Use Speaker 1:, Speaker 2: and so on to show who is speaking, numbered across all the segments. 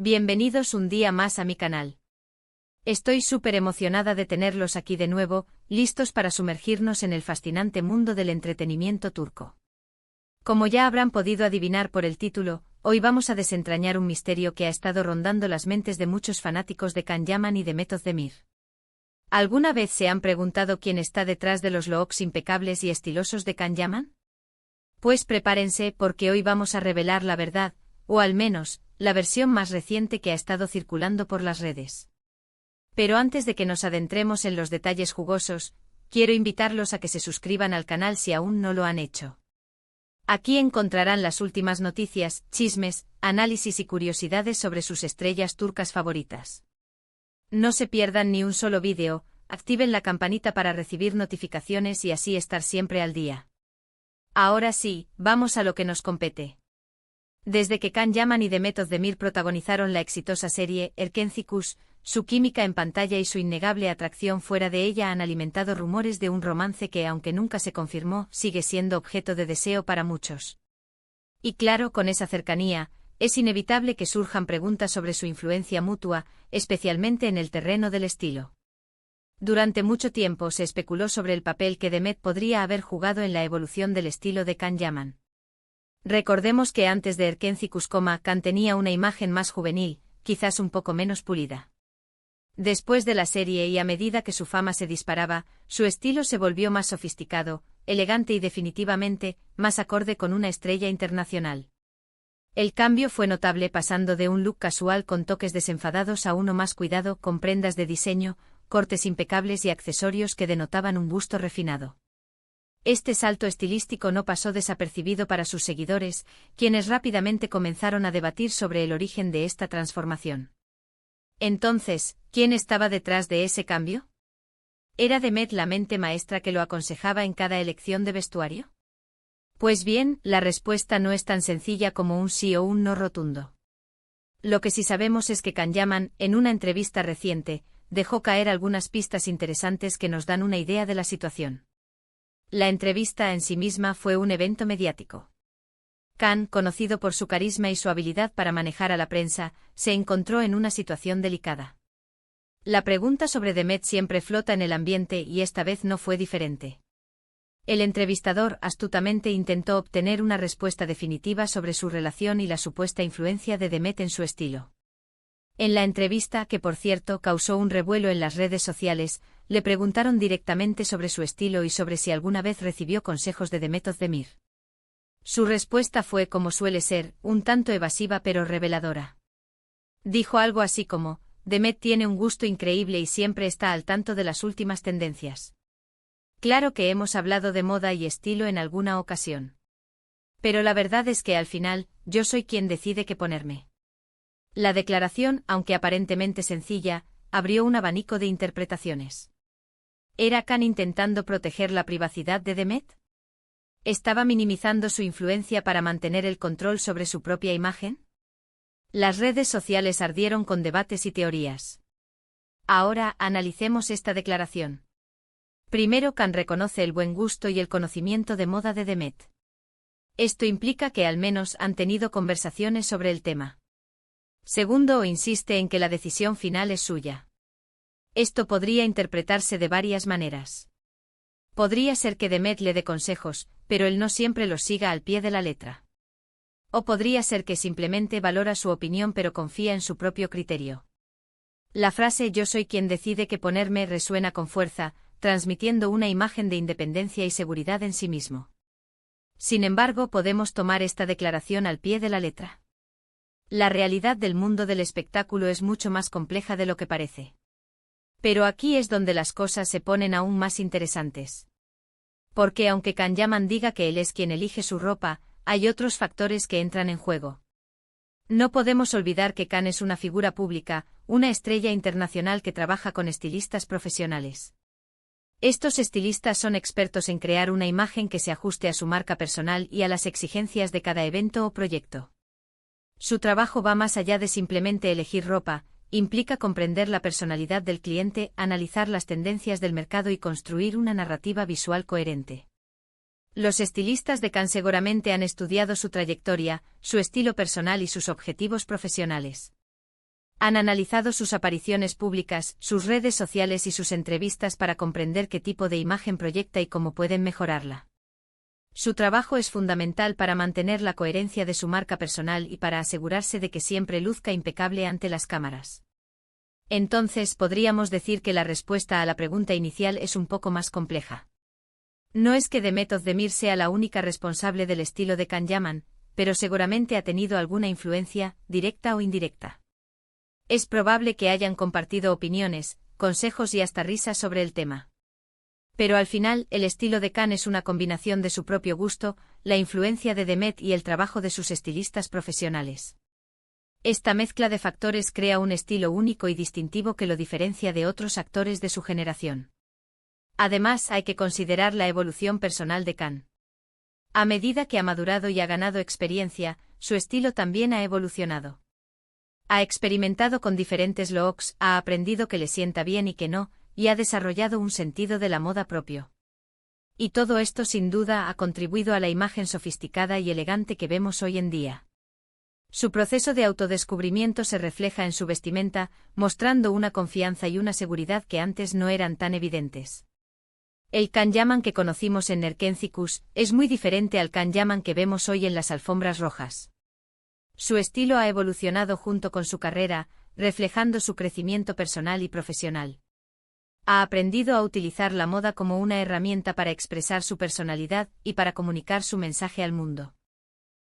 Speaker 1: Bienvenidos un día más a mi canal. Estoy súper emocionada de tenerlos aquí de nuevo, listos para sumergirnos en el fascinante mundo del entretenimiento turco. Como ya habrán podido adivinar por el título, hoy vamos a desentrañar un misterio que ha estado rondando las mentes de muchos fanáticos de Can Yaman y de Demet Özdemir. ¿Alguna vez se han preguntado quién está detrás de los looks impecables y estilosos de Can Yaman? Pues prepárense porque hoy vamos a revelar la verdad, o al menos, la versión más reciente que ha estado circulando por las redes. Pero antes de que nos adentremos en los detalles jugosos, quiero invitarlos a que se suscriban al canal si aún no lo han hecho. Aquí encontrarán las últimas noticias, chismes, análisis y curiosidades sobre sus estrellas turcas favoritas. No se pierdan ni un solo vídeo, activen la campanita para recibir notificaciones y así estar siempre al día. Ahora sí, vamos a lo que nos compete. Desde que Can Yaman y Demet Özdemir protagonizaron la exitosa serie Erkenci, su química en pantalla y su innegable atracción fuera de ella han alimentado rumores de un romance que, aunque nunca se confirmó, sigue siendo objeto de deseo para muchos. Y claro, con esa cercanía, es inevitable que surjan preguntas sobre su influencia mutua, especialmente en el terreno del estilo. Durante mucho tiempo se especuló sobre el papel que Demet podría haber jugado en la evolución del estilo de Can Yaman. Recordemos que antes de Erkenci, Can tenía una imagen más juvenil, quizás un poco menos pulida. Después de la serie y a medida que su fama se disparaba, su estilo se volvió más sofisticado, elegante y definitivamente, más acorde con una estrella internacional. El cambio fue notable pasando de un look casual con toques desenfadados a uno más cuidado con prendas de diseño, cortes impecables y accesorios que denotaban un gusto refinado. Este salto estilístico no pasó desapercibido para sus seguidores, quienes rápidamente comenzaron a debatir sobre el origen de esta transformación. Entonces, ¿quién estaba detrás de ese cambio? ¿Era Demet la mente maestra que lo aconsejaba en cada elección de vestuario? Pues bien, la respuesta no es tan sencilla como un sí o un no rotundo. Lo que sí sabemos es que Can Yaman, en una entrevista reciente, dejó caer algunas pistas interesantes que nos dan una idea de la situación. La entrevista en sí misma fue un evento mediático. Can, conocido por su carisma y su habilidad para manejar a la prensa, se encontró en una situación delicada. La pregunta sobre Demet siempre flota en el ambiente y esta vez no fue diferente. El entrevistador astutamente intentó obtener una respuesta definitiva sobre su relación y la supuesta influencia de Demet en su estilo. En la entrevista, que por cierto causó un revuelo en las redes sociales, le preguntaron directamente sobre su estilo y sobre si alguna vez recibió consejos de Demet Özdemir. Su respuesta fue, como suele ser, un tanto evasiva pero reveladora. Dijo algo así como: Demet tiene un gusto increíble y siempre está al tanto de las últimas tendencias. Claro que hemos hablado de moda y estilo en alguna ocasión. Pero la verdad es que al final, yo soy quien decide qué ponerme. La declaración, aunque aparentemente sencilla, abrió un abanico de interpretaciones. ¿Era Can intentando proteger la privacidad de Demet? ¿Estaba minimizando su influencia para mantener el control sobre su propia imagen? Las redes sociales ardieron con debates y teorías. Ahora, analicemos esta declaración. Primero, Can reconoce el buen gusto y el conocimiento de moda de Demet. Esto implica que al menos han tenido conversaciones sobre el tema. Segundo, insiste en que la decisión final es suya. Esto podría interpretarse de varias maneras. Podría ser que Demet le dé consejos, pero él no siempre los siga al pie de la letra. O podría ser que simplemente valora su opinión pero confía en su propio criterio. La frase "yo soy quien decide qué ponerme" resuena con fuerza, transmitiendo una imagen de independencia y seguridad en sí mismo. Sin embargo, podemos tomar esta declaración al pie de la letra. La realidad del mundo del espectáculo es mucho más compleja de lo que parece. Pero aquí es donde las cosas se ponen aún más interesantes. Porque aunque Can Yaman diga que él es quien elige su ropa, hay otros factores que entran en juego. No podemos olvidar que Can es una figura pública, una estrella internacional que trabaja con estilistas profesionales. Estos estilistas son expertos en crear una imagen que se ajuste a su marca personal y a las exigencias de cada evento o proyecto. Su trabajo va más allá de simplemente elegir ropa, implica comprender la personalidad del cliente, analizar las tendencias del mercado y construir una narrativa visual coherente. Los estilistas de Can seguramente han estudiado su trayectoria, su estilo personal y sus objetivos profesionales. Han analizado sus apariciones públicas, sus redes sociales y sus entrevistas para comprender qué tipo de imagen proyecta y cómo pueden mejorarla. Su trabajo es fundamental para mantener la coherencia de su marca personal y para asegurarse de que siempre luzca impecable ante las cámaras. Entonces, podríamos decir que la respuesta a la pregunta inicial es un poco más compleja. No es que Demet Özdemir sea la única responsable del estilo de Can Yaman, pero seguramente ha tenido alguna influencia, directa o indirecta. Es probable que hayan compartido opiniones, consejos y hasta risas sobre el tema. Pero al final, el estilo de Can es una combinación de su propio gusto, la influencia de Demet y el trabajo de sus estilistas profesionales. Esta mezcla de factores crea un estilo único y distintivo que lo diferencia de otros actores de su generación. Además, hay que considerar la evolución personal de Can. A medida que ha madurado y ha ganado experiencia, su estilo también ha evolucionado. Ha experimentado con diferentes looks, ha aprendido que le sienta bien y que no, y ha desarrollado un sentido de la moda propio. Y todo esto sin duda ha contribuido a la imagen sofisticada y elegante que vemos hoy en día. Su proceso de autodescubrimiento se refleja en su vestimenta, mostrando una confianza y una seguridad que antes no eran tan evidentes. El Can Yaman que conocimos en Nerkenzikus es muy diferente al Can Yaman que vemos hoy en las alfombras rojas. Su estilo ha evolucionado junto con su carrera, reflejando su crecimiento personal y profesional. Ha aprendido a utilizar la moda como una herramienta para expresar su personalidad y para comunicar su mensaje al mundo.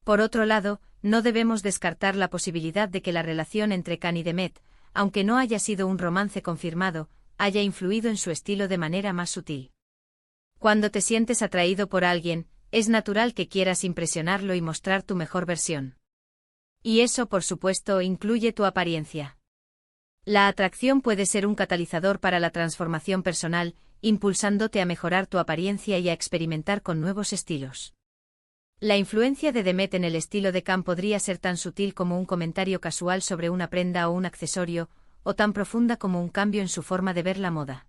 Speaker 1: Por otro lado, no debemos descartar la posibilidad de que la relación entre Can y Demet, aunque no haya sido un romance confirmado, haya influido en su estilo de manera más sutil. Cuando te sientes atraído por alguien, es natural que quieras impresionarlo y mostrar tu mejor versión. Y eso, por supuesto, incluye tu apariencia. La atracción puede ser un catalizador para la transformación personal, impulsándote a mejorar tu apariencia y a experimentar con nuevos estilos. La influencia de Demet en el estilo de Can podría ser tan sutil como un comentario casual sobre una prenda o un accesorio, o tan profunda como un cambio en su forma de ver la moda.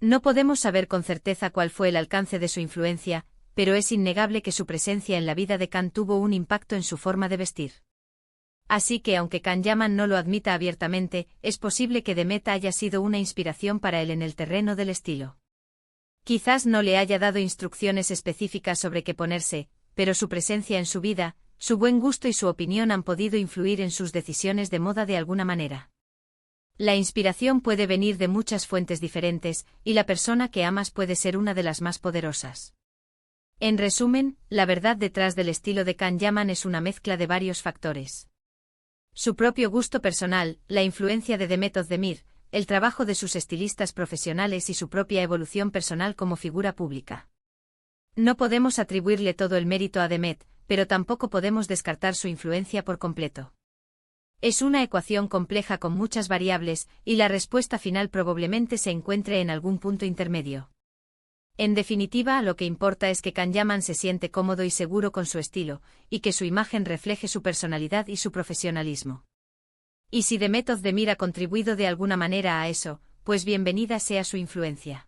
Speaker 1: No podemos saber con certeza cuál fue el alcance de su influencia, pero es innegable que su presencia en la vida de Can tuvo un impacto en su forma de vestir. Así que aunque Can Yaman no lo admita abiertamente, es posible que Demet haya sido una inspiración para él en el terreno del estilo. Quizás no le haya dado instrucciones específicas sobre qué ponerse, pero su presencia en su vida, su buen gusto y su opinión han podido influir en sus decisiones de moda de alguna manera. La inspiración puede venir de muchas fuentes diferentes, y la persona que amas puede ser una de las más poderosas. En resumen, la verdad detrás del estilo de Can Yaman es una mezcla de varios factores. Su propio gusto personal, la influencia de Demet Özdemir, el trabajo de sus estilistas profesionales y su propia evolución personal como figura pública. No podemos atribuirle todo el mérito a Demet, pero tampoco podemos descartar su influencia por completo. Es una ecuación compleja con muchas variables, y la respuesta final probablemente se encuentre en algún punto intermedio. En definitiva, lo que importa es que Can Yaman se siente cómodo y seguro con su estilo, y que su imagen refleje su personalidad y su profesionalismo. Y si Demet Özdemir ha contribuido de alguna manera a eso, pues bienvenida sea su influencia.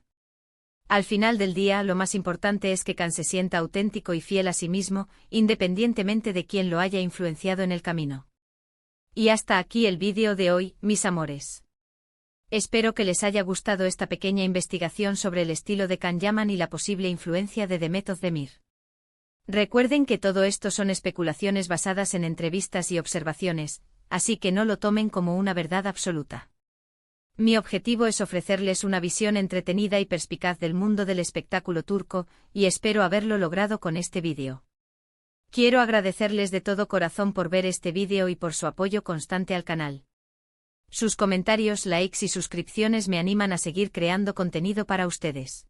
Speaker 1: Al final del día, lo más importante es que Can se sienta auténtico y fiel a sí mismo, independientemente de quién lo haya influenciado en el camino. Y hasta aquí el vídeo de hoy, mis amores. Espero que les haya gustado esta pequeña investigación sobre el estilo de Can Yaman y la posible influencia de Demet Özdemir. Recuerden que todo esto son especulaciones basadas en entrevistas y observaciones, así que no lo tomen como una verdad absoluta. Mi objetivo es ofrecerles una visión entretenida y perspicaz del mundo del espectáculo turco, y espero haberlo logrado con este vídeo. Quiero agradecerles de todo corazón por ver este vídeo y por su apoyo constante al canal. Sus comentarios, likes y suscripciones me animan a seguir creando contenido para ustedes.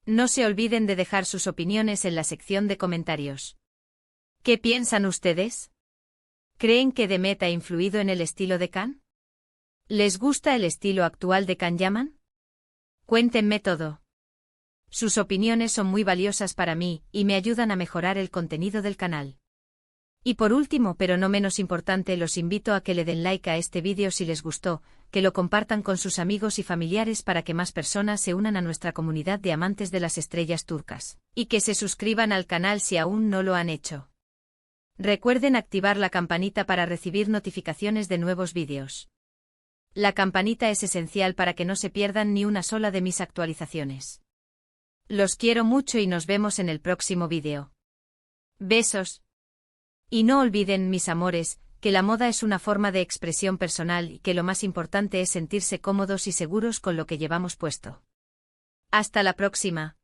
Speaker 1: No se olviden de dejar sus opiniones en la sección de comentarios. ¿Qué piensan ustedes? ¿Creen que Demet ha influido en el estilo de Can? ¿Les gusta el estilo actual de Can Yaman? Cuéntenme todo. Sus opiniones son muy valiosas para mí, y me ayudan a mejorar el contenido del canal. Y por último, pero no menos importante, los invito a que le den like a este vídeo si les gustó, que lo compartan con sus amigos y familiares para que más personas se unan a nuestra comunidad de amantes de las estrellas turcas, y que se suscriban al canal si aún no lo han hecho. Recuerden activar la campanita para recibir notificaciones de nuevos vídeos. La campanita es esencial para que no se pierdan ni una sola de mis actualizaciones. Los quiero mucho y nos vemos en el próximo vídeo. Besos. Y no olviden, mis amores, que la moda es una forma de expresión personal y que lo más importante es sentirse cómodos y seguros con lo que llevamos puesto. Hasta la próxima.